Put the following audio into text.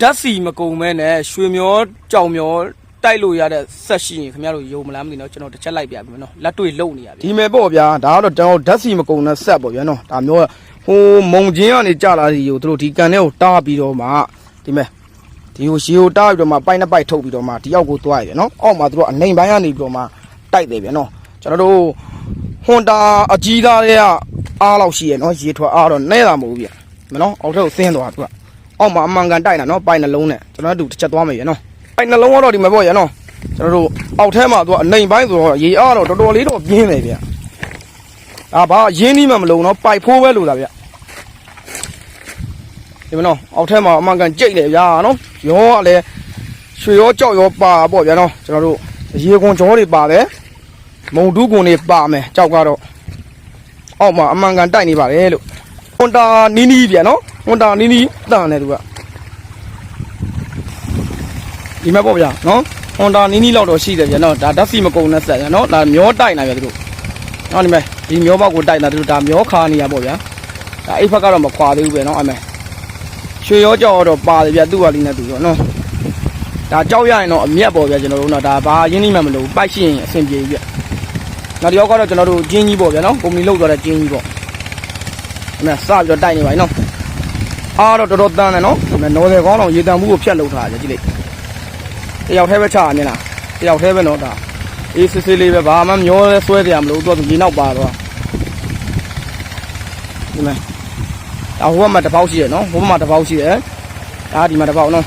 ဓာတ်စီမကုံမဲနဲ့ရွှေမျောကြောင်မျောတိုက်လို့ရတဲ့ဆက်ရှိရင်ခင်ဗျားတို့ယုံမလားမသိနော်ကျွန်တော်တစ်ချက်လိုက်ပြပြီနော်လက်တွေ့လုံနေရပြီဒီမဲ့ပေါ့ဗျာဒါကတော့ကျွန်တော်ဓာတ်စီမကုံနဲ့ဆက်ပေါ့ဗျာနော်ဒါမျိုးဟိုမုံချင်းကနေကြလာစီကိုတို့ဒီကန်ထဲကိုတားပြီးတော့မှဒီမဲ့ဒီကိုရှီကိုတားပြီးတော့မှပိုက်နှစ်ပိုက်ထုတ်ပြီးတော့မှဒီရောက်ကိုသွားရပြီနော်အောက်မှာတို့အနိုင်ပိုင်းကနေပြီးတော့မှတိုက်တယ်ဗျာနော်ကျွန်တော်တို့ဟွန်တာအကြီးသားတွေကအားလောက်ရှိရနော်ရေထွက်အားတော့နဲတာမဟုတ်ဘူးဗျာမနော်အောက်ထက်ကိုဆင်းသွားသူကအောက်မှာအမှန်ကန်တိုက်တာနော်ပိုက်နှလုံးနဲ့ကျွန်တော်တို့တစ်ချက်သွားမယ်ဗျာနော်ပိုက်နှလုံးကတော့ဒီမှာပေါ့ဗျာနော်ကျွန်တော်တို့အောက်ထဲမှာသူကအနိုင်ပိုင်းဆိုတော့ရေအားတော့တော်တော်လေးတော့ပြင်းတယ်ဗျာဒါဘာရင်းနှီးမှမလုံးနော်ပိုက်ဖိုးပဲလို့လားဗျာဒီမနော်အောက်ထဲမှာအမှန်ကန်ကြိတ်တယ်ဗျာနော်ရောကလည်းရွှေရောကြောက်ရောပါပေါ့ဗျာနော်ကျွန်တော်တို့ရေခွန်ကြောတွေပါတယ်မုံတူးခွန်တွေပါမယ်ကြောက်ကတော့အောက်မှာအမှန်ကန်တိုက်နေပါတယ်လို့ဟွန်တာနီးနီးဗျာနော်ဟွန်တာနီးနီးတန်တယ်သူကဒီမဲ့ပေါ့ဗျာနော်ဟွန်တာနီးနီးလောက်တော့ရှိတယ်ဗျာနော်ဒါဓာတ်စီမကုံနဲ့ဆက်ဗျာနော်ဒါမျောတိုက်နေဗျာသူတို့နော်ဒီမဲ့ဒီမျောပေါက်ကိုတိုက်တာသူတို့ဒါမျောခါနေရပေါ့ဗျာဒါအိတ်ဖက်ကတော့မခွာသေးဘူးပဲနော်အမေရွှေရောကြောက်တော့ပါတယ်ဗျာသူ့ဟာလေးနဲ့သူတော့နော်ဒါကြောက်ရရင်တော့အမြတ်ပေါ့ဗျာကျွန်တော်တို့နော်ဒါဘာရင်းနှီးမှမလို့ပိုက်ရှိရင်အဆင်ပြေပြီဗျနောက်တစ်ယောက်ကတော့ကျွန်တော်တို့ကျင်းကြီးပေါ့ဗျာနော်ကုမ္ပဏီလောက်သွားတဲ့ကျင်းကြီးပေါ့အမေစပြီးတော့တိုက်နေပါ යි နော်အားတော့တော်တော်တန်းတယ်နော်အမေနော်တယ်ကောင်းတော့ရေတံမှုကိုဖြတ်လောက်ထားကြကြည့်လိုက်တယောက်ထဲပဲချရမြင်လားတယောက်ထဲပဲနော်ဒါအေးစစ်စစ်လေးပဲဘာမှမျောလဲဆွဲကြရမလို့သူကရေနောက်ပါတော့ဒီမဲ့ဟိုဘက်မှာတစ်ပေါက်ရှိရနော်ဟိုဘက်မှာတစ်ပေါက်ရှိရဒါဒီမှာတစ်ပေါက်နော်